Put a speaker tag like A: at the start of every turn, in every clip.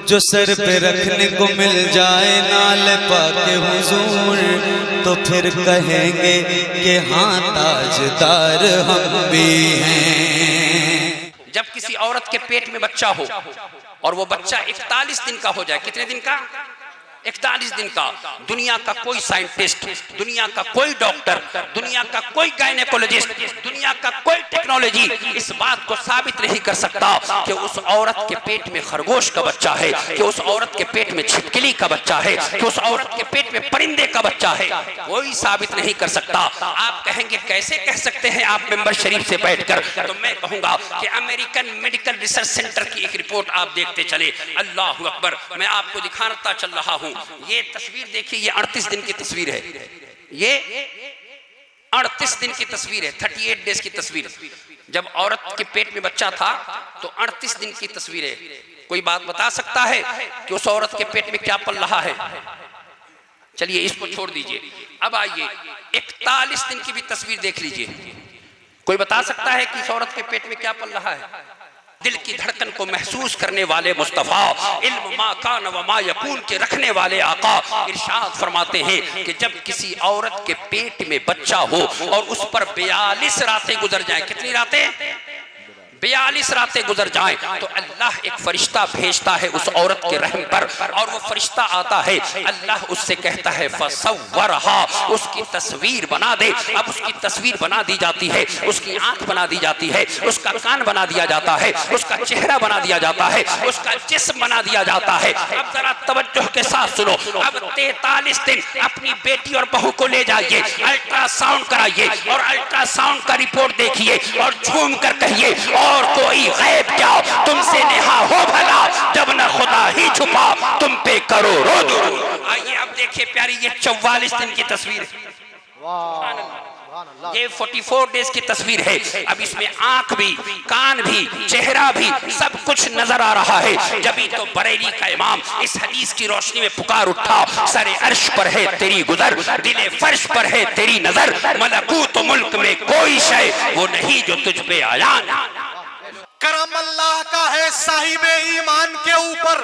A: جو سر پہ رکھنے کو مل جائے نال پاک حضور تو پھر کہیں گے کہ ہاں تاجدار ہم بھی ہیں۔
B: جب کسی عورت کے پیٹ میں بچہ ہو اور وہ بچہ 41 دن کا ہو جائے، کتنے دن کا؟ 41 دن کا، دنیا کا کوئی سائنٹسٹ، دنیا کا کوئی ڈاکٹر، دنیا کا کوئی گائنیکولوجسٹ، دنیا کا کوئی ٹیکنالوجی اس بات کو ثابت نہیں کر سکتا کہ اس عورت کے پیٹ میں خرگوش کا بچہ ہے، کہ اس عورت کے پیٹ میں چھپکلی کا بچہ ہے، کہ اس عورت کے پیٹ میں پرندے کا بچہ ہے، کوئی ثابت نہیں کر سکتا۔ آپ کہیں گے کیسے کہہ سکتے ہیں آپ ممبر شریف سے بیٹھ کر؟ تو میں کہوں گا کہ امریکن میڈیکل ریسرچ سینٹر کی ایک رپورٹ آپ دیکھتے چلے۔ اللہ اکبر، میں آپ کو دکھاتا چل رہا ہوں، یہ تصویر دیکھیے، یہ 38 دن کی تصویر ہے، یہ 38 دن کی تصویر ہے، 38 ڈیز کی تصویر۔ جب عورت کے پیٹ میں بچہ تھا تو 38 دن کی تصویر ہے۔ کوئی بات بتا سکتا ہے کہ اس عورت کے پیٹ میں کیا پل رہا ہے؟ چلیے اس کو چھوڑ دیجئے، اب آئیے 41 دن کی بھی تصویر دیکھ لیجئے۔ کوئی بتا سکتا ہے کہ اس عورت کے پیٹ میں کیا پل رہا ہے؟ دل کی دھڑکن کو محسوس کرنے والے مصطفیٰ، علم ما کان و ما یکون کے رکھنے والے آقا ارشاد فرماتے ہیں کہ جب کسی عورت کے پیٹ میں بچہ ہو اور اس پر 42 راتیں گزر جائیں، کتنی راتیں؟ 42 راتیں گزر جائیں تو اللہ ایک فرشتہ بھیجتا ہے اس عورت کے رحم پر، اور وہ فرشتہ آتا ہے، اللہ اس سے کہتا ہے فَصَوَّرْهَا، اس کی تصویر بنا دے۔ اب اس کی تصویر بنا دی جاتی ہے، اس کی آنکھ بنا دی جاتی ہے، اس کا کان بنا دیا جاتا ہے، اس کا چہرہ بنا دیا جاتا ہے، اس کا جسم بنا دیا جاتا ہے۔ اب ذرا توجہ کے ساتھ سنو، اب 43 دن اپنی بیٹی اور بہو کو لے جائیے، الٹرا ساؤنڈ کرائیے اور الٹرا ساؤنڈ کا رپورٹ دیکھیے اور جھوم کر کہیے اور کوئی غیب کیا تم سے نہا ہو بھلا، جب نہ خدا ہی چھپا تم پہ کروڑوں درود۔ آئیے اب دیکھیے پیاری، یہ 44 دن کی تصویر ہے، یہ 44 ڈیز کی تصویر ہے۔ اب اس میں آنکھ بھی، کان بھی، چہرہ بھی، سب کچھ نظر آ رہا ہے۔ جبھی تو بریلی کا امام اس حدیث کی روشنی میں پکار اٹھا، سر عرش پر ہے تیری گزر، دل فرش پر ہے تیری نظر، ملکوت و ملک میں کوئی شے وہ نہیں جو تجھ پہ آیا۔
C: کرم اللہ کا ہے صاحب ایمان کے اوپر،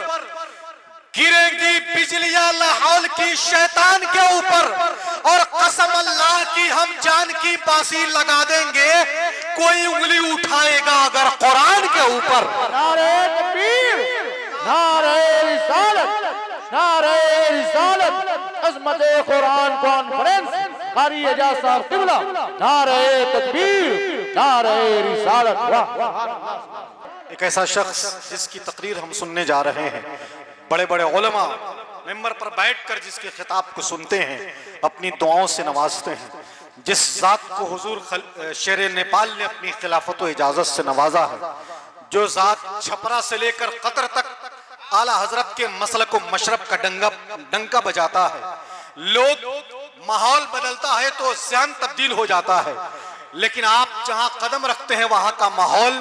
C: گریں گی بجلیاں لاحول کی شیطان کے اوپر، اور قسم اللہ کی ہم جان کی باسی لگا دیں گے کوئی انگلی اٹھائے گا اگر قرآن کے اوپر۔
D: نعرہ تکبیر، نعرہ رسالت، نعرہ رسالت، عظمت قرآن کانفرنس قاری اعجاز صاحب قبلہ، نعرہ تکبیر، نعرہ رسالت۔
C: ایک ایسا شخص جس کی تقریر ہم سننے جا رہے ہیں، بڑے بڑے علماء ممبر پر بیٹھ کر جس کے خطاب کو سنتے ہیں، اپنی دعاؤں سے نوازتے ہیں، جس ذات کو حضور شیر نیپال نے اپنی خلافت و اجازت سے نوازا ہے، جو ذات چھپرا سے لے کر قطر تک اعلیٰ حضرت کے مسلک و مشرب کا ڈنکا بجاتا ہے۔ لوگ ماحول بدلتا ہے تو ذہن تبدیل ہو جاتا ہے، لیکن آپ جہاں قدم رکھتے ہیں وہاں کا ماحول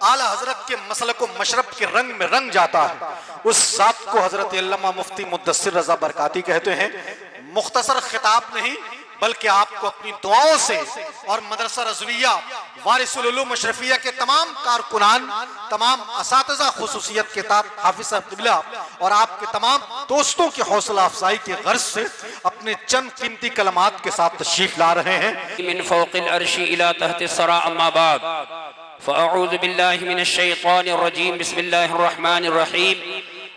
C: اعلیٰ حضرت کے مسلک و مشرب کے رنگ میں رنگ جاتا ہے۔ اس ذات کو حضرت علامہ مفتی مدثر رضا برکاتی کہتے ہیں۔ مختصر خطاب نہیں بلکہ آپ کو اپنی دعاؤں سے اور مدرسہ رضویہ وارث العلوم اشرفیہ کے تمام کارکنان، تمام اساتذہ خصوصیت کے تحت حافظ صاحب قبلہ اور آپ کے تمام دوستوں کی حوصلہ افزائی کی غرض سے اپنے چند قیمتی کلمات کے ساتھ تشریف لا رہے ہیں۔
B: من فوق العرش الى تحت الثرى اما بعد فاعوذ باللہ من الشیطان الرجیم بسم اللہ الرحمن الرحیم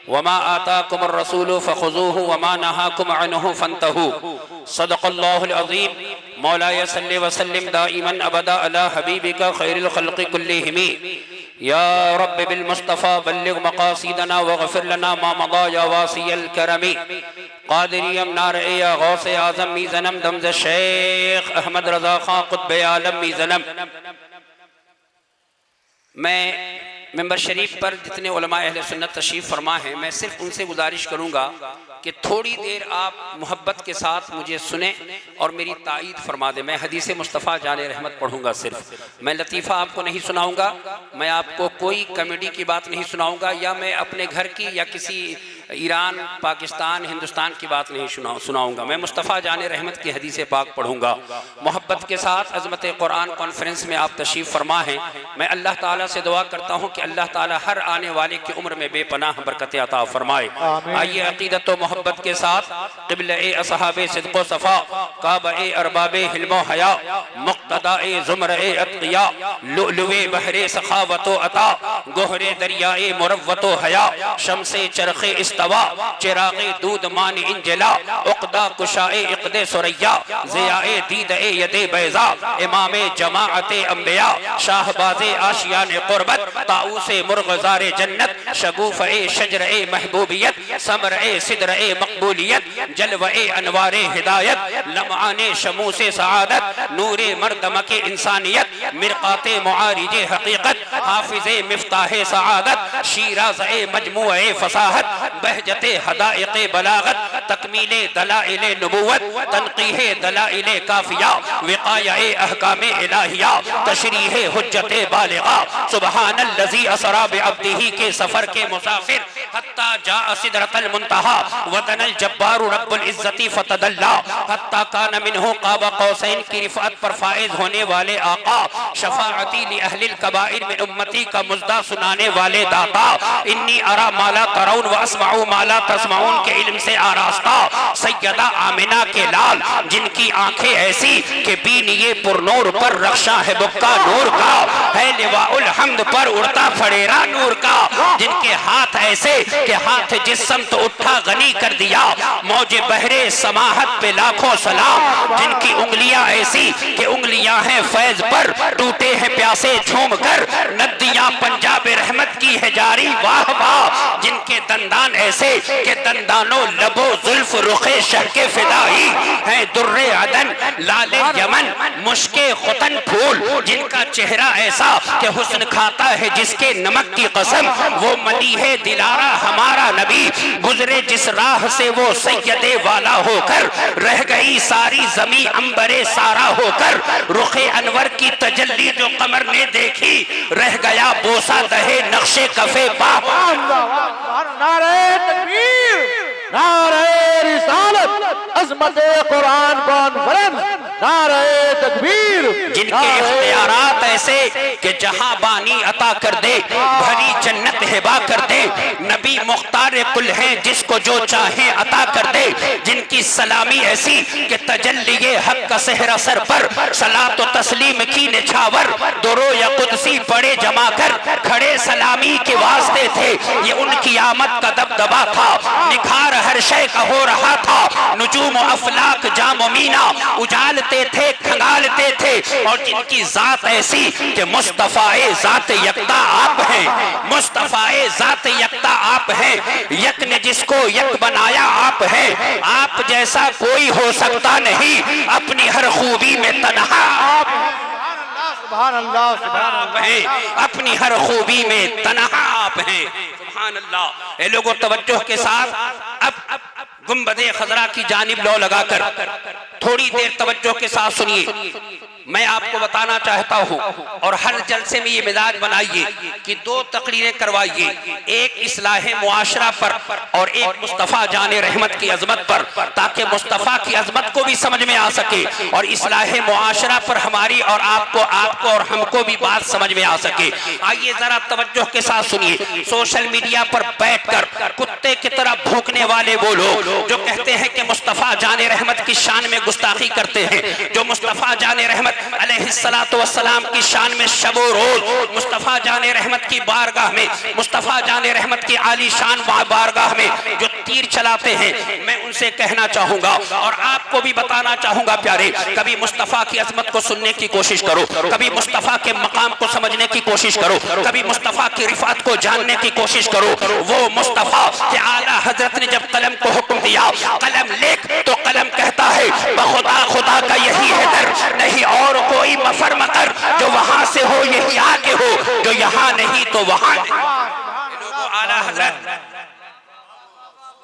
B: وما آتاکم الرسول فخذوه وما نہاکم عنہ فانتہوا صدق اللہ العظیم مولاي صلی وسلم دائما ابدا علی حبیبک خیر الخلق کلہم یا رب بالمصطفى بلغ مقاصدنا وغفر لنا ما مضى یا واسی الکرم قادری امنار یا غوث اعظم میزنم دمز شیخ احمد رضا خان قطب عالم میزنم۔ میں ممبر شریف پر جتنے علماء اہل سنت تشریف فرما ہیں، میں صرف ان سے گزارش کروں گا کہ تھوڑی دیر آپ محبت کے ساتھ مجھے سنیں اور میری تائید فرما دیں۔ میں حدیث مصطفیٰ جان رحمت پڑھوں گا، صرف میں لطیفہ آپ کو نہیں سناؤں گا، میں آپ کو کوئی کمیڈی کی بات نہیں سناؤں گا، یا میں اپنے گھر کی یا کسی ایران، پاکستان، ہندوستان کی بات نہیں سناؤں گا، میں مصطفیٰ جان رحمت کی حدیث پاک پڑھوں گا۔ محبت کے ساتھ عظمت قرآن کانفرنس میں آپ تشریف فرما ہیں، میں اللہ تعالیٰ سے دعا کرتا ہوں کہ اللہ تعالیٰ ہر آنے والے کی عمر میں بے پناہ برکت عطا فرمائے۔ آئیے عقیدت و محبت کے ساتھ قبلہ اصحاب صدق و صفا، کعبہ ارباب حلم و حیا، مقتداء زمرہ اتقیا، لؤلؤ بحر سخاوت و عطا، گوہر دریائے مروت و حیا، شمس چرخ استوا، چراغ دود مان انجلا، عقدہ کشائے عقد سریا، ضیاء دید ید بیضا، امام جماعت انبیاء، شاہباز آشیان قربت، طاؤس مرغزار جنت، شگوف شجر محبوبیت، ثمر صدر مقبولیت، جلوہ انوار ہدایت، لمعان شموس سعادت، نور مردمک انسانیت، مرقات معارج حقیقت، حافظ مفتاح سعادت، شیراز مجموع فصاحت، بہجت حدائق بلاغت، تکمیل دلائل نبوت، تنقیح دلائل کافیہ، وقایہ احکام الہیہ، تشریح حجت بالغہ، سبحان الذی اسری بعبدہ کے سفر کے مسافر، حتی جاء صدرۃ المنتہی ودن الجبار رب العزت فتدلی، حتی کان منہ قاب قوسین کی رفعت پر فائز ہونے والے آقا، شفاعتی لأہل الکبائر من امتی کا مزدہ سنانے والے داتا، انی ارا ما لا ترون و اسمعو ما لا تسمعون کے علم سے آراستہ، سیدہ آمنہ کے لال جن کی آنکھیں ایسی کہ بینیے پر نور پر رخشاں ہے بکا نور کا، ہے لواء الحمد پر اڑتا پھڑیرا نور کا، جن کے ہاتھ ایسے کہ ہاتھ جس سمت اٹھا غنی کر دیا، موج بحر سماحت پہ لاکھوں سلام، جن کی انگلیاں ایسی کہ انگلیاں ہیں فیض پر، ٹوٹے ہیں پیاسے جھوم کر، ندیاں پنجاب رحمت کی ہے جاری واہ واہ، جن کے دندان ایسے کہ دندانوں لبو زلف رخ شہ کے فدائی، ہیں در عدن لال یمن مشک ختن پھول، جن کا چہرہ ایسا کہ حسن کھاتا ہے جس کے نمک کی قسم، وہ ملی ہے دلارہ ہمارا نبی، گزرے جس راہ سے وہ سید والا ہو کر، رہ گئی ساری زمین امبر سارا ہو کر، رخ انور کی تجلی جو قمر نے دیکھی، رہ گیا بوسہ دہے نقش کفے پاک۔
D: نعرہ تکبیر، نعرہ رسالت، عظمت قرآن کانفرنس، نعرہ تکبیر،
B: جن کے اختیارات ایسے کہ جہاں بانی عطا کر دے، بھری جنت ہبا کر دے، نبی مختار کل ہیں جس کو جو چاہیں عطا کر دے، جن کی سلامی ایسی کہ تجلی حق کا سہرہ سر پر، صلاۃ و تسلیم کی نچھاور، درو یا قدسی پڑے جما کر، کھڑے سلامی کے واسطے تھے، یہ ان کی آمد کا دبدبا تھا، نکھار ہر شے کا ہو رہا تھا، نجوم و افلاک جام و مینا اجالتے تھے کھنگالتے تھے، اور جن کی ذات ایسی کہ مصطفیٰ ذات یکتا آپ ہیں، مصطفیٰ ذات یکتا آپ ہیں، یک نے جس کو یک بنایا آپ ہیں، آپ جیسا کوئی ہو سکتا نہیں، اپنی ہر خوبی میں تنہا آپ
D: سبحان اللہ، سبحان
B: آپ ہیں، اپنی ہر خوبی میں تنہا آپ ہیں، سبحان اللہ۔ اے لوگوں توجہ کے ساتھ اب گنبد خضرا کی جانب لو لگا کر تھوڑی دیر توجہ کے ساتھ سنیے، میں آپ کو بتانا چاہتا ہوں، اور ہر جلسے میں یہ مزاج بنائیے کہ دو تقریریں کروائیے، ایک اصلاح معاشرہ پر اور ایک مصطفیٰ جان رحمت کی عظمت پر، تاکہ مصطفیٰ کی عظمت کو بھی سمجھ میں آ سکے، اور اصلاح معاشرہ پر ہماری اور آپ کو اور ہم کو بھی بات سمجھ میں آ سکے۔ آئیے ذرا توجہ کے ساتھ سنیے، سوشل میڈیا پر بیٹھ کر کتے کی طرح بھونکنے والے وہ لوگ جو کہتے ہیں کہ مصطفیٰ جان رحمت کی شان میں گستاخی کرتے ہیں، جو مصطفیٰ جان رحمت علیہ السلام کی شان میں شب و روز مصطفیٰ جان رحمت کی بارگاہ میں، مصطفیٰ جان رحمت کی عالی شان بارگاہ میں جو تیر چلاتے ہیں، میں ان سے کہنا چاہوں گا اور آپ کو بھی بتانا چاہوں گا پیارے، کبھی مصطفیٰ کی عظمت کو سننے کی کوشش کرو، کبھی مصطفیٰ کے مقام کو سمجھنے کی کوشش کرو، کبھی مصطفیٰ کی رفعت کو جاننے کی کوشش کرو۔ وہ مصطفیٰ کہ اعلیٰ حضرت نے جب قلم کو حکم دیا قلم لکھ، تو قلم کہتا ہے بخدا خدا کا یہی ہے در، نہیں اور کوئی مفر مکر، جو وہاں سے ہو یہی آگے ہو، جو یہاں نہیں تو وہاں نہیں۔ اعلیٰ حضرت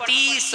B: 30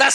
B: 10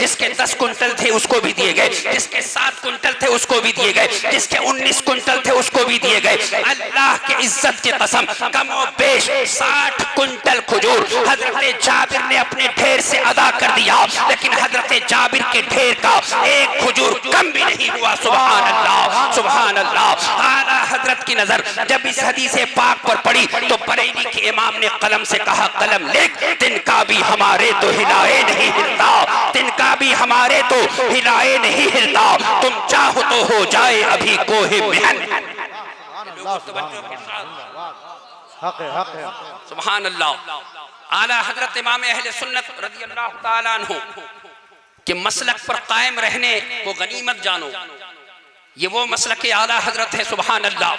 B: جس کے 10 کنٹل تھے اس کو بھی دیے گئے, جس کے 7 کنٹل تھے اس کو بھی دیے گئے, جس کے 19 کنٹل تھے اس کو بھی دیے گئے. اللہ کے عزت کی قسم کم و بیش 60 کنٹل کھجور حضرت جابر نے اپنے ڈھیر سے ادا کر دیا, لیکن حضرت جابر کے ڈھیر کا ایک کھجور کم بھی نہیں ہوا. سبحان اللہ, سبحان اللہ. اعلیٰ حضرت کی نظر جب اس حدیث پاک پر پڑی تو بریلی کے امام نے قلم سے کہا, قلم لکھ, تن کا بھی ہمارے تو ہلائے نہیں ہلتا, تن کا بھی ہمارے تو ہلائے نہیں ہلتا, تم چاہو تو ہو جائے ابھی کوہ محن.
D: حق ہے, حق ہے.
B: سبحان اللہ. اعلیٰ حضرت امام اہل سنت رضی اللہ تعالیٰ عنہ کہ مسلک پر قائم رہنے کو غنیمت جانو, یہ وہ مسلک اعلیٰ حضرت ہے. سبحان اللہ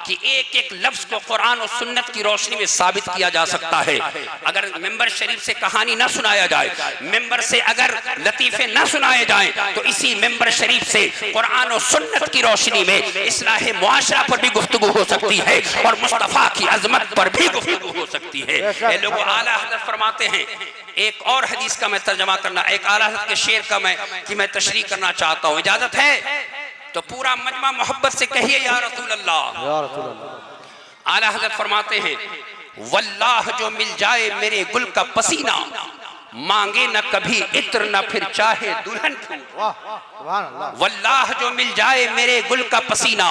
B: کہ ایک ایک لفظ کو قرآن و سنت کی روشنی میں ثابت کیا جا سکتا ہے. اگر ممبر شریف سے کہانی نہ سنایا جائے, ممبر سے اگر لطیفے نہ سنائے جائیں, تو اسی ممبر شریف سے قرآن و سنت کی روشنی میں اصلاح معاشرہ پر بھی گفتگو ہو سکتی ہے اور مصطفیٰ کی عظمت پر بھی گفتگو ہو سکتی ہے. اے لوگوں, اعلیٰ حضرت فرماتے ہیں, ایک اور حدیث کا میں ترجمہ کرنا, ایک اعلیٰ حضرت کے شعر کا میں تشریح کرنا چاہتا ہوں, اجازت ہے؟ تو پورا مجمع محبت سے کہیے یا رسول اللہ.
D: یا رسول اللہ.
B: اعلیٰ حضرت فرماتے ہیں, واللہ جو مل جائے میرے گل کا پسینہ, مانگے نہ کبھی عطر نہ پھر چاہے دلہن پھول.
D: سبحان اللہ.
B: واللہ جو مل جائے میرے گل کا پسینہ,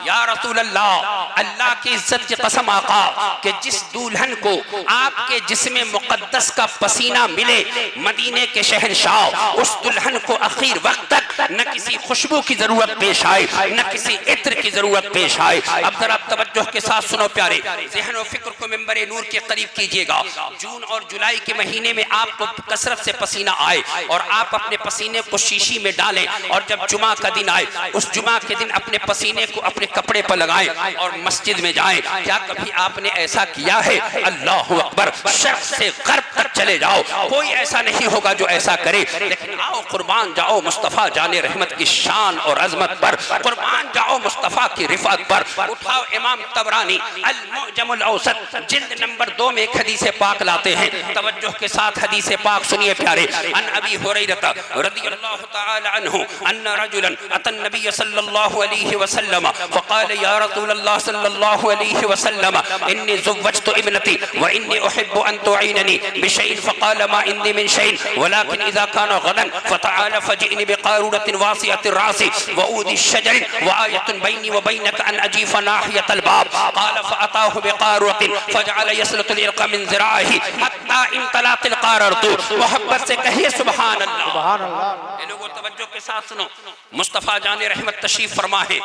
B: یا رسول اللہ, اللہ کی عزت کی قسم آقا کہ جس دلہن کو آپ کے جسم مقدس کا پسینہ ملے, مدینے کے شہنشاہ, اس دلہن کو اخیر وقت تک نہ کسی خوشبو کی ضرورت پیش آئے, نہ کسی عطر کی ضرورت پیش آئے. اب ذرا توجہ کے ساتھ سنو پیارے, ذہن و فکر کو منبر نور کے قریب کیجئے گا. جون اور جولائی کے مہینے میں آپ کو کثرت سے پسینہ آئے اور آپ اپنے پسینے کو شیشی میں ڈالیں, اور جب جمعہ کا دن آئے اس جمعہ کے دن اپنے پسینے کو اپنے کپڑے پر لگائیں اور مسجد میں جائیں. کیا کبھی آپ نے ایسا کیا ہے؟ اللہ اکبر. شرق سے غرب تک چلے جاؤ, کوئی ایسا نہیں ہوگا جو ایسا کرے. لیکن آؤ قربان جاؤ مصطفیٰ جان رحمت کی شان اور عظمت پر, قربان جاؤ مصطفیٰ کی رفعت پر. اٹھاؤ امام طبرانی المعجم الاوسط جلد نمبر 2 میں ایک حدیث پاک لاتے ہیں. توجہ کے ساتھ حدیث پاک سنیے پیارے. ان ابی ہریرہ رضی اللہ تعالی عنہ ان رجلا اتى النبي صلی اللہ علیہ وسلم فقال یا رسول اللہ صلی اللہ علیہ وسلم انی زوجت ابنتی وانی احب ان تعیننی بشیء فقال ما عندي من شيء ولكن اذا كان غدا فتعال فجئني بقارورة واسعة الراس وعود الشجر وآية بيني وبينك ان اجيف ناحية الباب. قال فاتاه بقارورة فجعل يسلط العرق من ذراعه حتى انطلقت القارورة. محبت سے کہیے سبحان اللہ.
D: سبحان اللہ.
B: اے لوگوں توجہ کے ساتھ سنو, مصطفیٰ جان رحمت تشریف فرما ہے.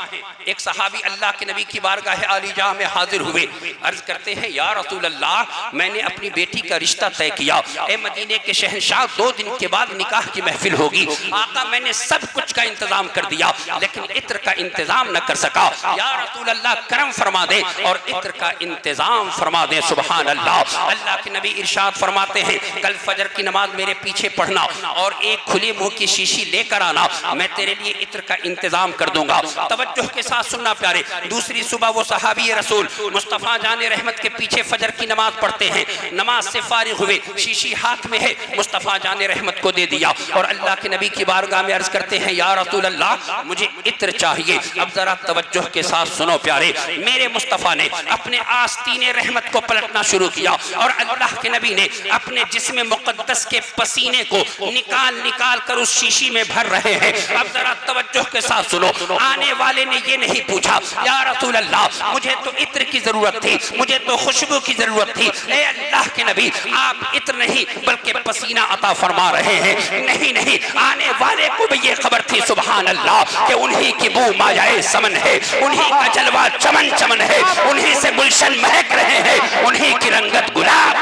B: ایک صحابی اللہ کے نبی کی بارگاہ عالی جاہ میں حاضر ہوئے, عرض کرتے ہیں یا رسول اللہ, میں نے اپنی بیٹی کا رشتہ طے کیا, اے مدینے کے شہنشاہ 2 دن کے بعد نکاح کی محفل ہوگی. آقا میں نے سب کچھ کا انتظام کر دیا لیکن عطر کا انتظام نہ کر سکا. یا رسول اللہ کرم فرما دیں اور عطر کا انتظام فرما دیں. سبحان اللہ. اللہ کے نبی ارشاد فرماتے ہیں, کل فجر کی نماز میرے پیچھے پڑھنا اور ایک کھلے منہ کی شیشی لے کر آنا, میں تیرے لیے عطر کا انتظام کر دوں گا. توجہ کے ساتھ سننا پیارے. دوسری صبح وہ صحابی رسول مصطفیٰ جان رحمت کے پیچھے فجر کی نماز پڑھتے ہیں. نماز سے فارغ ہوئے, شیشی ہاتھ میں ہے, مصطفیٰ جان رحمت کو دے دیا اور اللہ کے نبی کی بارگاہ میں عرض کرتے ہیں یا رسول اللہ مجھے عطر چاہیے. اب ذرا توجہ کے ساتھ سنو پیارے, میرے مصطفیٰ نے اپنے آستین رحمت کو پلٹنا شروع کیا اور اللہ کے نبی نے اپنے جسم مقدس کے پسینے کو نکال نکال کر اس شیشی میں بھر رہے ہیں. اب ذرا توجہ کے ساتھ سنو, آنے والے نے یہ نہیں پوچھا یا رسول اللہ مجھے تو عطر کی ضرورت تھی, مجھے تو خوشبو کی ضرورت تھی. اے اللہ کے نبی, آپ عطر نہیں بلکہ پسینہ عطا فرما رہے ہیں. نہیں نہیں, آنے والے کو بھی یہ خبر تھی سبحان اللہ کہ انہی کی بو مایائے سمن ہے, انہی کا جلوہ چمن چمن ہے, انہی سے گلشن مہک رہے ہیں, انہی کی رنگت گلاب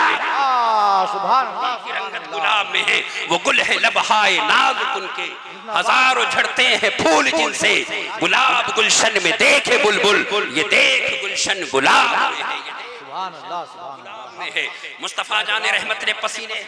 D: سبحان اللہ.
B: کی رنگت گلاب میں ہے, وہ گل ہے لبہائے نازک ان کے, ہزاروں جھڑتے ہیں پھول جن سے, گلاب گلشن میں دیکھے بلبل, یہ دیکھ گلشن گلاب میں ہے,
D: سبحان اللہ. سبحان اللہ.
B: مصطفیٰ جان رحمت نے پسینے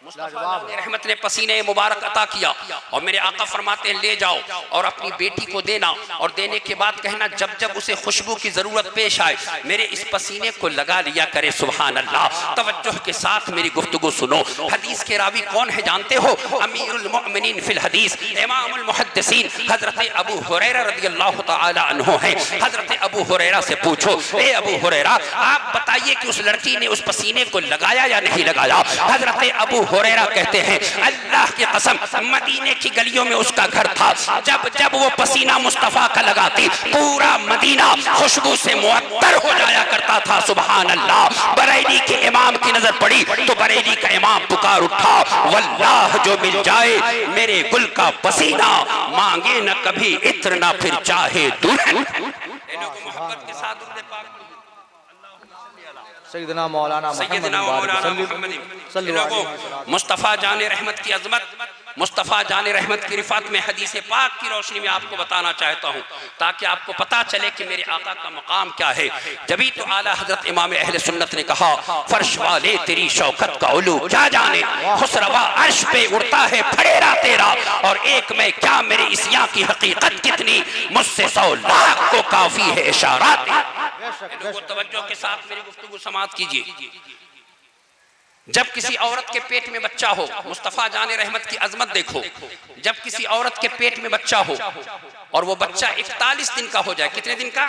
B: مصطفیٰ رحمت نے پسینے مبارک عطا کیا اور میرے آقا فرماتے ہیں لے جاؤ اور اپنی بیٹی کو دینا اور دینے کے بعد کہنا جب جب اسے خوشبو کی ضرورت پیش آئے میرے اس پسینے کو لگا لیا کرے. سبحان اللہ. توجہ کے ساتھ میری گفتگو سنو. حدیث کے راوی کون ہے جانتے ہو؟ امیر المؤمنین فی الحدیث امام المحدثین حضرت ابو ہریرہ رضی اللہ تعالی عنہ ہیں. حضرت ابو ہریرہ سے پوچھو اے ابو ہریرہ آپ بتائیے کہ اس لڑکی نے اس پسینے کو لگایا یا نہیں لگایا؟ حضرت ابو ہریرہ کہتے ہیں اللہ کی قسم مدینے کی گلیوں میں اس کا گھر تھا. جب جب وہ پسینہ مصطفیٰ کا لگاتی پورا مدینہ خوشبو سے معطر ہو جایا کرتا تھا. سبحان اللہ. بریلی کے امام کی نظر پڑی تو بریلی کا امام پکار اٹھا واللہ جو مل جائے میرے گل کا پسینہ مانگے نہ کبھی عطر نہ پھر چاہے دلہن. محبت کے ساتھ
D: سیدنا مولانا محمد صلی اللہ علیہ وسلم.
B: مصطفیٰ جان رحمت کی عظمت مصطفیٰ جان رحمت کی رفعت میں حدیث پاک کی روشنی میں آپ کو بتانا چاہتا ہوں تاکہ آپ کو پتا چلے کہ میرے آقا کا مقام کیا ہے. جبھی تو اعلیٰ حضرت امام اہل سنت نے کہا فرش والے تیری شوکت کا علو کیا جانے خسروا عرش پہ اڑتا ہے پھڑیرا تیرا اور ایک میں کیا میرے اسیاں کی حقیقت کتنی مجھ سے 100 لاکھ کو کافی ہے اشارات. توجہ کے ساتھ میری گفتگو سماعت کیجیے. جب کسی عورت کے پیٹ میں بچہ ہو مصطفیٰ جان رحمت کی عظمت دیکھو جب کسی عورت کے پیٹ میں بچہ ہو اور وہ بچہ 41 دن کا ہو جائے کتنے دن کا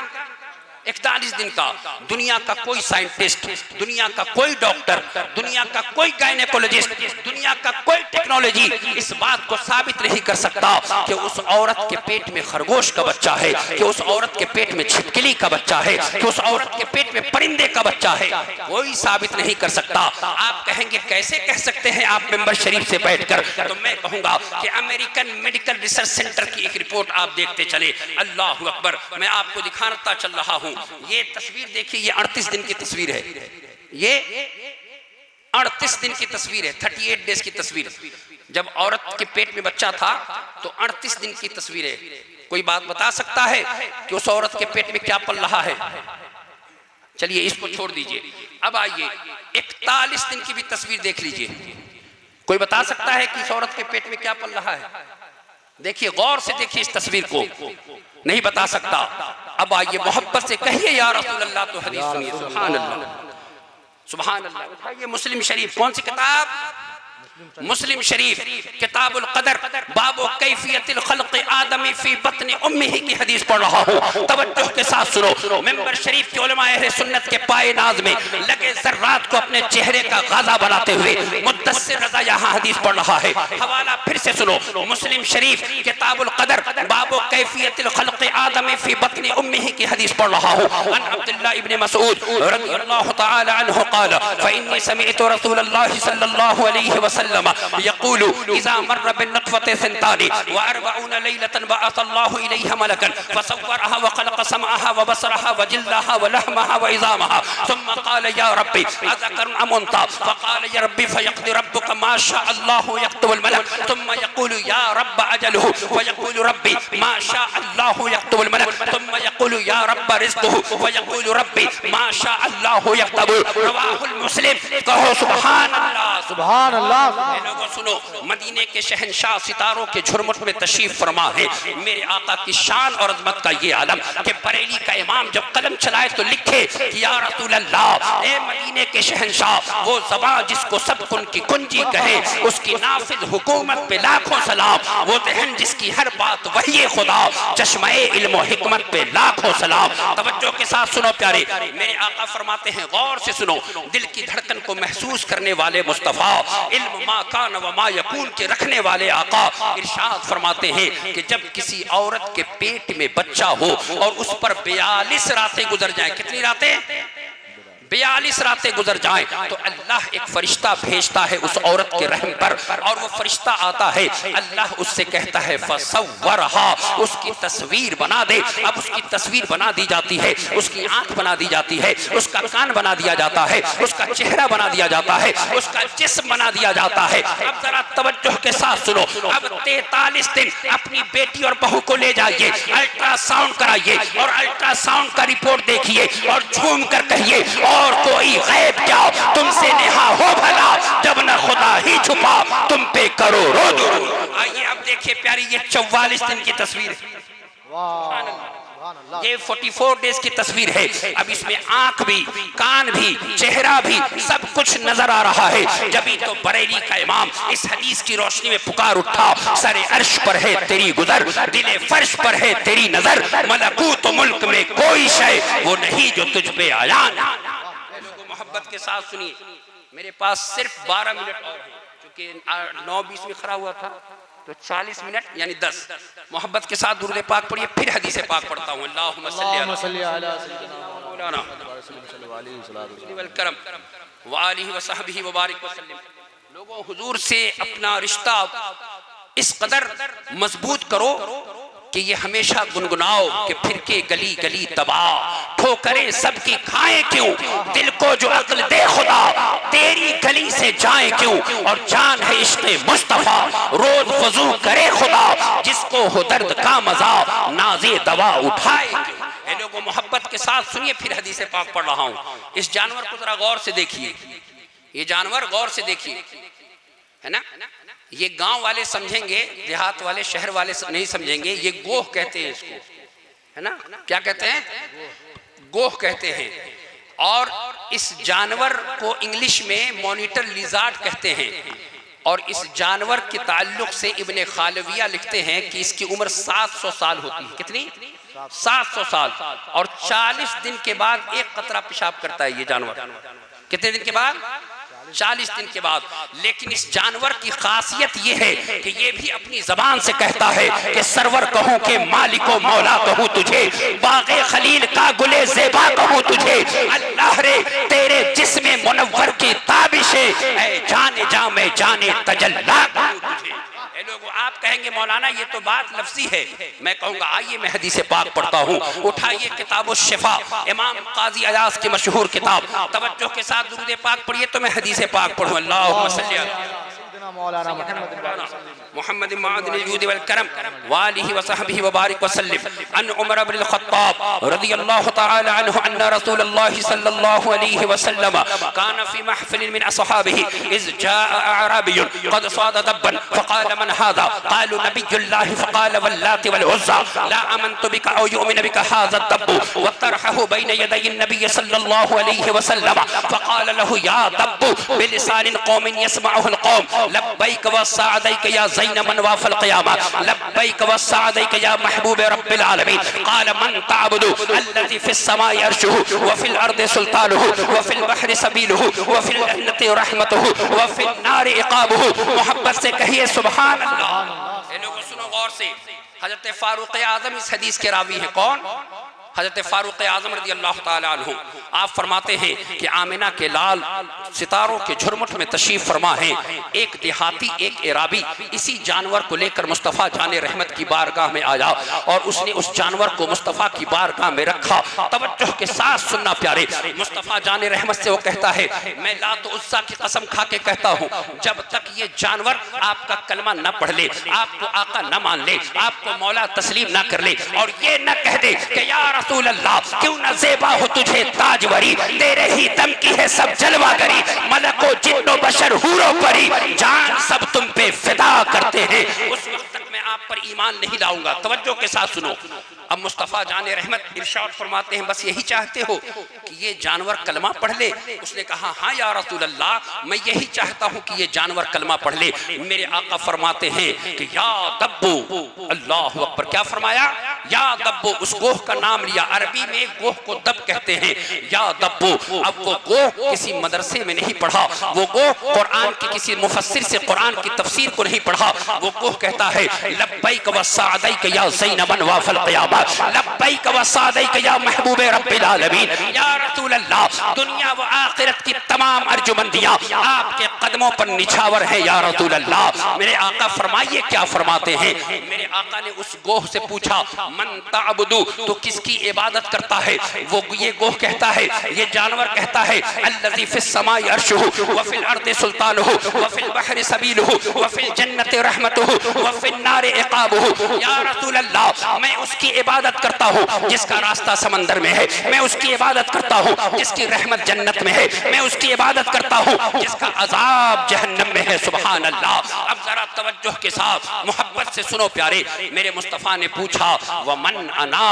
B: 41 دن کا دنیا کا کوئی سائنٹسٹ دنیا کا کوئی ڈاکٹر دنیا کا کوئی گائنیکولوجسٹ دنیا کا کوئی ٹیکنالوجی اس بات کو ثابت نہیں کر سکتا کہ اس عورت کے پیٹ میں خرگوش کا بچہ ہے کہ اس عورت کے پیٹ میں چھپکلی کا بچہ ہے کہ اس عورت کے پیٹ میں پرندے کا بچہ ہے. کوئی ثابت نہیں کر سکتا. آپ کہیں گے کیسے کہہ سکتے ہیں آپ ممبر شریف سے بیٹھ کر تو میں کہوں گا کہ امریکن میڈیکل ریسرچ سینٹر کی ایک رپورٹ آپ دیکھتے چلے. اللہ اکبر. میں آپ کو دکھاتا چل رہا ہوں. یہ تصویر دیکھیے یہ 38 دن کی تصویر ہے. یہ 38 دن کی تصویر ہے 38 ڈیز کی تصویر. جب عورت کے پیٹ میں بچہ تھا تو 38 دن کی تصویر ہے. کوئی بات بتا سکتا ہے کہ اس عورت کے پیٹ میں کیا پل رہا ہے؟ چلیے اس کو چھوڑ دیجئے. اب آئیے 41 دن کی بھی تصویر دیکھ لیجئے. کوئی بتا سکتا ہے کہ اس عورت کے پیٹ میں کیا پل رہا ہے؟ دیکھیے غور سے دیکھیے اس تصویر کو. نہیں بتا سکتا. اب آئیے محبت سے کہیے یا رسول اللہ تو حدیث سنیے. سبحان اللہ سبحان اللہ. اٹھائیے مسلم شریف. کون سی کتاب؟ مسلم شریف کتاب القدر باب کیفیت الخلق آدمی فی بطن امہ کی حدیث پڑھ رہا ہوں. توجہ کے ساتھ سنو. ممبر شریف کے علماء اہل سنت کے پائے ناز میں لگے ذرات کو اپنے چہرے کا غازہ بناتے ہوئے مدثر رضا یہاں حدیث پڑھ رہا ہے. حوالہ پھر سے سنو. مسلم شریف کتاب القدر باب کیفیت الخلق آدمی فی بطن امہ کی حدیث پڑھ رہا ہوں. عن عبداللہ ابن مسعود رضی اللہ تعالی عنہ قال فإني سمعت رسول اللہ صلی اللہ علیہ وسلم يقول إذا مر بالنطفة 42 ليلة بعث الله إليها ملكا فصورها وخلق سمعها وبصرها وجلدها ولحمها وعظامها ثم قال يا ربي أذكر أم أنثى فقال يا ربي فيقضي ربك ما شاء الله يكتب الملك ثم يقول يا رب أجله ويقول ربي ما شاء الله يكتب الملك ثم يقول يا رب رزقه ويقول ربي ما شاء الله يكتب. رواه المسلم. کہو سبحان اللہ
D: سبحان اللہ.
B: لوگوں سنو. مدینے کے شہنشاہ ستاروں کے جھرمٹ میں تشریف فرما ہے. میرے آقا کی شان اور عظمت کا یہ عالم کہ بریلی کا امام جب قلم چلائے تو لکھے کہ یا رسول اللہ اے مدینے کے شہنشاہ وہ زبان جس کو سب کن کی کنجی کہے اس کی نافذ حکومت پہ لاکھوں سلام. وہ ذہن جس کی ہر بات وحی خدا چشمہ علم و حکمت پہ لاکھوں سلام. توجہ کے ساتھ سنو پیارے. میرے آقا فرماتے ہیں غور سے سنو. دل کی دھڑکن کو محسوس کرنے والے مصطفیٰ علم ما کان و ما یکون کے رکھنے والے آقا ارشاد فرماتے ہیں کہ جب کسی عورت کے پیٹ میں بچہ ہو اور اس پر 42 راتیں گزر جائیں. کتنی راتیں؟ 42 راتیں گزر جائیں تو اللہ ایک فرشتہ بھیجتا ہے اس عورت کے رحم پر اور وہ فرشتہ آتا ہے. اللہ اس سے کہتا ہے فصورہا اس کی تصویر بنا دے. اب اس کی تصویر بنا دی جاتی ہے. اس کی آنکھ بنا دی جاتی ہے. اس کا کان بنا دیا جاتا ہے. اس کا چہرہ بنا دیا جاتا ہے. اس کا جسم بنا دیا جاتا ہے. اب ذرا توجہ کے ساتھ سنو. اب 43 دن اپنی بیٹی اور بہو کو لے جائیے الٹرا ساؤنڈ کرائیے اور الٹرا ساؤنڈ کا رپورٹ دیکھیے اور جھوم کر کہیے اور کوئی غیب کیا تم سے نہا ہو بھلا، جب نہ خدا ہی چھپا تم پہ کروڑوں درود۔ آئیے اب دیکھیں پیاری، یہ 44 دن کی تصویر ہے، یہ 44 ڈیز کی تصویر ہے۔ اب اس میں آنکھ بھی، کان بھی، چہرہ بھی، سب کچھ نظر آ رہا ہے۔ جبھی تو بریلی کا امام اس حدیث کی روشنی میں پکار اٹھا، سر عرش پر ہے تیری گزر، دل فرش پر ہے تیری نظر، ملکوت و ملک میں کوئی شے وہ نہیں جو تجھ پہ آیا۔ لوگوں محبت کے ساتھ سنیے، میرے پاس صرف 12 منٹ اور ہیں، چونکہ 9:20 میں کھڑا ہوا تھا تو 40 منٹ یعنی 10۔ محبت کے ساتھ درود پاک پڑھیے، پھر حدیث پاک پڑھتا ہوں۔ اللہم صلی علی مولانا والکرم وآلہ وصحبہ وبارک وسلم۔ لوگوں حضور سے اپنا رشتہ اس قدر مضبوط کرو کہ یہ ہمیشہ گنگناؤ کہ پھر کے گلی گلی تباہ، ٹھوکریں سب کی کھائیں کیوں، دل کو جو عقل دے خدا تیری گلی سے جائیں کیوں، اور جان ہے عشق مصطفیٰ روز وضو کرے خدا، جس کو ہو درد کا مزہ نازے دوا اٹھائے کیوں۔ اے لوگوں محبت کے ساتھ سنیے، پھر حدیث پاک پڑھ رہا ہوں۔ اس جانور کو ذرا غور سے دیکھیے، یہ جانور غور سے دیکھیے، ہے نا؟ یہ گاؤں والے سمجھیں گے، دیہات والے، شہر والے نہیں سمجھیں گے۔ یہ گوہ کہتے ہیں اس کو، ہے نا؟ کیا کہتے ہیں؟ گوہ کہتے ہیں۔ اور اس جانور کو انگلش میں مانیٹر لیزارڈ کہتے ہیں۔ اور اس جانور کے تعلق سے ابن خالویہ لکھتے ہیں کہ اس کی عمر 700 سال ہوتی ہے۔ کتنی؟ 700 سال۔ اور 40 دن کے بعد ایک قطرہ پیشاب کرتا ہے یہ جانور۔ کتنے دن کے بعد؟ 40 دن کے بعد۔ لیکن اس جانور کی خاصیت یہ ہے کہ یہ بھی اپنی زبان سے کہتا ہے کہ سرور کہوں کہ مالک و مولا کہوں تجھے، باغ خلیل کا گلے زیبا کہوں تجھے، اللہ رے تیرے جسم منور کی تابشیں، اے جان جاں میں جانے تجلا کہوں تجھے۔ اے لوگوں آپ کہیں گے مولانا یہ تو بات لفظی ہے، میں کہوں گا آئیے میں حدیث پاک پڑھتا ہوں۔ اٹھائیے کتاب الشفا، امام قاضی عیاض کی مشہور کتاب، توجہ کے ساتھ درود پاک پڑھیے تو میں حدیث پاک پڑھوں۔ اللہم صلی محمد معادن الجود والکرم وآلہ وصحبہ وبارک وسلم۔ ان عمر بن الخطاب رضی اللہ تعالی عنہ ان رسول اللہ صلی اللہ علیہ وسلم كان في محفل من اصحابه اذ جاء اعرابي قد صاد دبا فقال من هذا؟ قالوا نبي الله فقال واللات والعزى لا امنت بك او يؤمن بك هذا الدب، وطرحه بين يدي النبي صلى الله عليه وسلم فقال له يا دب بلسان قوم يسمعه القوم لبيك وسعديك يا زين من واف القيامة، لبيك وسعديك يا محبوب رب العالمين. قال من تعبد الذي في السماء عرشه وفي الأرض سلطانه وفي البحر سبيله وفي الجنة رحمته وفي النار عقابه. محبت سے کہیے سبحان اللہ۔ اے لوگوں سنو غور سے، حضرت فاروق اعظم اس حدیث کے راوی ہیں۔ کون؟ حضرت فاروق اعظم رضی اللہ تعالی عنہ۔ آپ فرماتے ہیں کہ آمنہ کے لال ستاروں کے جھرمٹ میں تشریف فرما ہیں، ایک دیہاتی ایک عرابی اسی جانور کو لے کر مصطفیٰ جان رحمت کی بارگاہ میں آیا اور اس نے اس جانور کو مصطفیٰ کی بارگاہ میں رکھا۔ توجہ کے ساتھ سننا پیارے، مصطفیٰ جان رحمت سے وہ کہتا ہے میں لات و عزیٰ کی قسم کھا کے کہتا ہوں جب تک یہ جانور آپ کا کلمہ نہ پڑھ لے، آپ کو آقا نہ مان لے، آپ کو مولا تسلیم نہ کر لے اور یہ نہ کہہ دے کہ یا رسول اللہ کیوں نہ زیبا ہو تجھے تاجوری، تیرے ہی دم کی ہے سب جلوہ گری، ملک و جن و بشر حور و پری، جان سب تم پہ فدا کرتے ہیں، اس وقت تک میں آپ پر ایمان نہیں لاؤں گا۔ توجہ کے ساتھ سنو، اب مصطفیٰ جان رحمت ارشاد فرماتے ہیں بس یہی چاہتے ہو کہ یہ جانور کلمہ پڑھ لے؟ اس نے کہا ہاں یا رسول اللہ میں یہی چاہتا ہوں کہ یہ جانور کلمہ پڑھ لے۔ میرے آقا فرماتے ہیں کہ یا دبو، اللہ اکبر، کیا فرمایا؟ یا دبو، اس گوہ کا نام لیا، عربی میں گوہ کو دب کہتے ہیں، یا دبو۔ اب وہ گوہ کسی مدرسے میں نہیں پڑھا، وہ گوہ قرآن کی کسی مفسر سے قرآن کی تفسیر کو نہیں پڑھا، وہ گوہ کہتا ہے لبیک وسعدیک یا زین من واف القیامہ، لبیک وسعدیک یا محبوب رب العالمین، یا رسول اللہ دنیا و آخرت کی تمام ارجمندیاں آپ کے قدموں پر نچھاور ہیں یا رسول اللہ۔ میرے آقا فرمائیے کیا فرماتے ہیں؟ میرے آقا نے اس گوہ سے پوچھا من تعبدو، تو کس کی عبادت کرتا ہے؟ وہ یہ گوہ کہتا ہے، یہ جانور کہتا ہے الذی فی السماء عرشہ وفی الارض سلطانہ وفی البحر سبیلہ وفی الجنت رحمتہ وفی النار عقابہ۔ یا رسول اللہ میں اس کی عبادت عبادت کرتا ہوں جس کا راستہ سمندر میں ہے، میں اس کی عبادت کرتا ہوں جس کی رحمت جنت میں ہے، میں اس کی عبادت کرتا ہوں جس کا عذاب جہنم میں ہے۔ سبحان اللہ۔ اب ذرا توجہ کے ساتھ محبت سے سنو پیارے، میرے مصطفیٰ نے پوچھا ومن انا،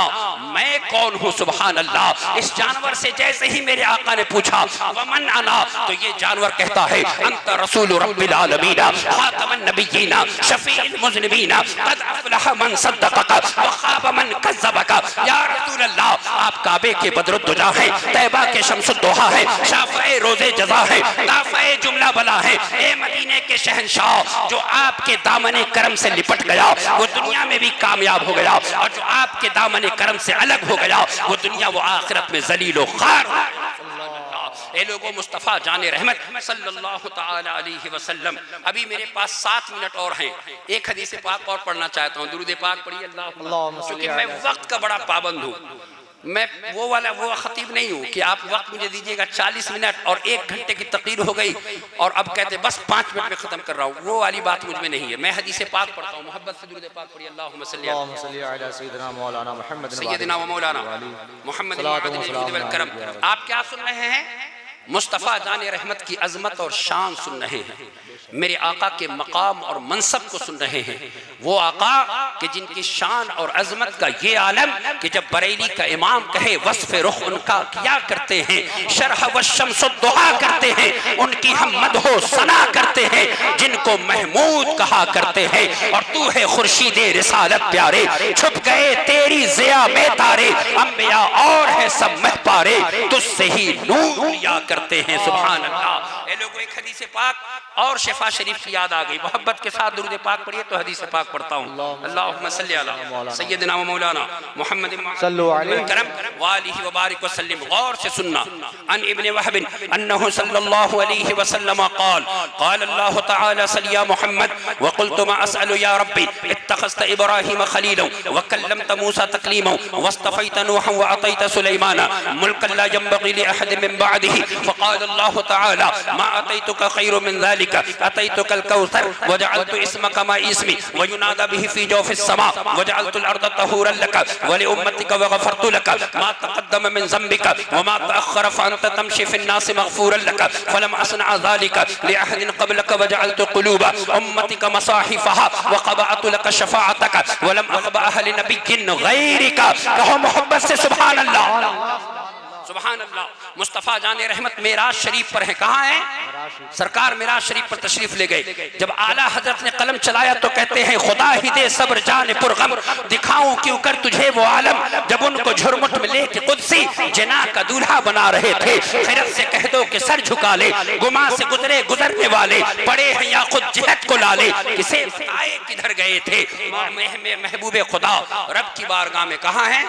B: میں کون ہوں؟ سبحان اللہ۔ اس جانور سے جیسے ہی میرے آقا نے پوچھا ومن انا، تو یہ جانور کہتا ہے انت رسول رب العالمین خاتم النبیین شفیع المذنبین قد افلح من صدقک وخاب من کذبک۔ یا رسول اللہ، آپ کعبے کے بدر الدجا ہیں، طیبہ کے شمس الضحیٰ ہیں، شافع روز جزا ہیں، دافع جملہ بلا ہیں۔ اے مدینے کے شہنشاہ، جو آپ کے دامن کرم سے لپٹ گیا وہ دنیا میں بھی کامیاب ہو گیا، اور جو آپ کے دامن کرم سے الگ ہو گیا وہ دنیا و آخرت میں ذلیل و خوار ہو گیا۔ اے لوگوں، مصطفیٰ جان رحمت صلی اللہ تعالی علیہ وسلم، ابھی میرے پاس 7 منٹ اور ہیں، ایک حدیث پاک اور پڑھنا چاہتا ہوں، درود پاک پڑھیے اللہم، کیونکہ میں وقت کا بڑا پابند ہوں، میں وہ خطیب نہیں ہوں کہ آپ وقت مجھے دیجئے گا 40 منٹ اور 1 گھنٹے کی تقریر ہو گئی اور اب کہتے بس 5 منٹ میں ختم کر رہا ہوں، وہ والی بات مجھ میں نہیں ہے۔ میں حدیث پاک پڑھتا ہوں، محبت سے درود پاک پڑھیے اللہم صلی علی
D: سیدنا مولانا محمد
B: سیدنا و مولانا محمد والکرم۔ آپ کیا سن رہے ہیں؟ مصطفیٰ جان رحمت کی عظمت اور شان سن رہے ہیں، میرے آقا کے مقام اور منصب کو سن رہے ہیں، وہ آقا کہ جن کی شان اور عظمت کا یہ عالم کہ جب بریلی کا امام کہے وصف رخ ان کا کیا کرتے ہیں، شرح والشمس الضحیٰ کرتے ہیں، ان کی ہم مدح و ثنا کرتے ہیں، جن کو محمود کہا کرتے ہیں، اور تو ہے خورشید رسالت پیارے، چھپ گئے تیری ضیاء میں تارے، انبیاء اور ہے سب مہ پارے، تجھ سے ہی نور لیا کرتے ہیں۔ سبحان اللہ۔ اے لوگوں، ایک حدیث پاک اور شفا شریف کی یاد آ گئی، محبت کے ساتھ درود پاک پڑھیے تو حدیث پاک پڑھتا ہوں۔ اللہم صلی علی سیدنا و مولانا محمد کرم وآلہ وبارک وسلم۔ غور سے سننا، عن ابن وحب انہ صلی اللہ علیہ وسلم قال قال اللہ تعالی صلی یا محمد وقلت ما اسأل یا ربی اتخذت ابراہیم خلیلا وکلمت موسیٰ تکلیما واصطفیت نوحا وعطیت سلیمانا ملکا لا ينبغی لأحد من بعده فقال اللہ تعالی ما اتیتک خیر من ذلك اتیتک الکوثر وجعلت اسمک ما اسمی وینادى به في جوف السماء وجعلت الارض طهورا لك ولامتك وغفرت لك ما تقدم من ذنبك وما تاخر فانت تمشي في الناس مغفورا لك فلم اصنع ذلك لاحد قبلك وجعلت قلوب امتك مصاحفها وقبعت لك شفاعتك ولم اقبعها لنبي غيرك۔ کہو محبت سے سبحان اللہ، سبحان اللہ۔ مصطفیٰ جان رحمت معراج شریف پر ہیں، کہاں ہیں؟ سرکار معراج شریف پر تشریف لے گئے، جب اعلیٰ حضرت نے قلم چلایا تو کہتے ہیں خدا ہی دے صبر جان پرغم، دکھاؤں کیوں کر تجھے وہ عالم جب ان کو جھرمٹ میں لے کے قدسی جنا کا دولہا بنا رہے تھے، خیرت سے کہہ دو کہ سر جھکا لے، گما سے گزرے گزرنے والے پڑے ہیں یا خود جہت کو لالے، کسے آئے کدھر گئے تھے؟ محبوب خدا رب کی بارگاہ میں کہاں ہیں؟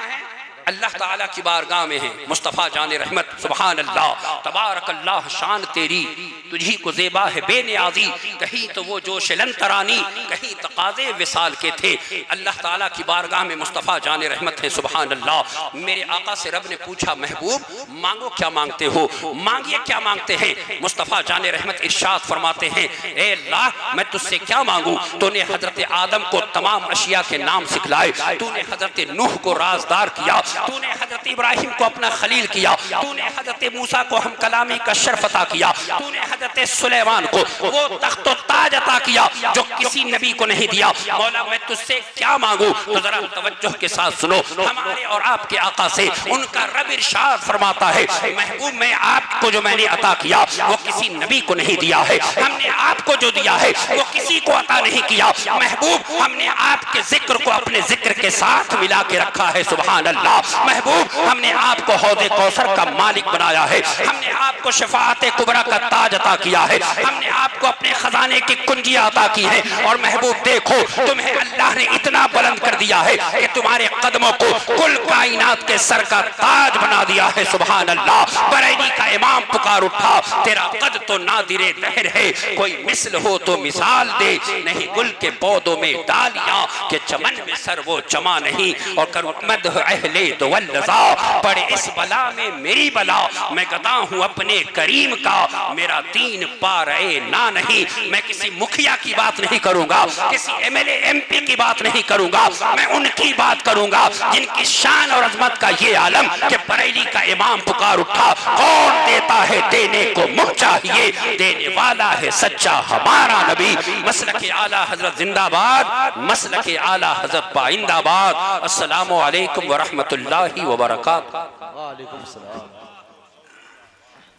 B: اللہ تعالیٰ کی بارگاہ میں ہیں، مصطفیٰ جان رحمت سبحان اللہ، تبارک اللہ، شان تیری تجھی کو زیبا ہے بے نیازی، کہیں تو وہ جوش لنترانی، کہیں تقاضے وصال کے تھے۔ اللہ تعالیٰ کی بارگاہ میں مصطفیٰ جان رحمت ہے سبحان اللہ۔ میرے آقا سے رب نے پوچھا محبوب مانگو کیا مانگتے ہو، مانگیے کیا مانگتے ہیں؟ مصطفیٰ جان رحمت ارشاد فرماتے ہیں اے اللہ میں تجھ سے کیا مانگوں؟ تو نے حضرت آدم کو تمام اشیاء کے نام سکھلائے، تو نے حضرت نوح کو رازدار کیا، تو نے حضرت ابراہیم کو اپنا خلیل کیا، تو نے حضرت موسیٰ کو ہم کلامی کا شرف عطا کیا، تو نے حضرت سلیمان کو وہ تخت و تاج عطا کیا جو کسی نبی کو نہیں دیا۔ مولا میں تجھ سے کیا مانگوں؟ تو ذرا توجہ کے ساتھ سنو، ہمارے اور آپ کے آقا سے ان کا رب ارشاد فرماتا ہے محبوب میں آپ کو جو میں نے عطا کیا وہ کسی نبی کو نہیں دیا ہے، ہم نے آپ کو جو دیا ہے وہ کسی کو عطا نہیں کیا۔ محبوب ہم نے آپ کے ذکر کو اپنے ذکر کے ساتھ ملا کے رکھا ہے سبحان اللہ۔ محبوب ہم نے آپ کو حوض کوثر کا مالک بنایا ہے، ہم نے آپ کو شفاعت کبریٰ کا تاج عطا کیا ہے، ہم نے آپ کو اپنے خزانے کی کنجیاں عطا کی ہیں، اور محبوب دیکھو تمہیں اللہ نے اتنا بلند کر دیا ہے کہ تمہارے قدموں کو کل کائنات کے سر کا تاج بنا دیا ہے سبحان اللہ۔ بریلی کا امام پکار اٹھا تیرا قد تو نادر دہر ہے، کوئی مثل ہو تو مثال دے، نہیں گل کے پودوں میں ڈالیاں کہ چمن میں سر وہ جمع نہیں، اور کرو مدح اہل دو واللذا، پڑے اس بلا میں میری بلا، میں گدا ہوں اپنے کریم کا، میرا دین پا رہے نہ نہیں، میں کسی مکھیا کی بات نہیں کروں گا، کسی M L A M P کی بات نہیں کروں گا، میں ان کی بات کروں گا جن کی شان اور عظمت کا یہ عالم کہ بریلی کا امام پکار اٹھا، کون دیتا ہے دینے کو منہ چاہیے، دینے والا ہے سچا ہمارا نبی۔ مسلک اعلیٰ حضرت زندہ باد، مسلک اعلیٰ حضرت پائندہ باد۔ السلام علیکم ورحمت اللہ وبرکاتہ۔
D: وعلیکم السلام۔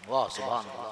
D: واہ سبحان اللہ۔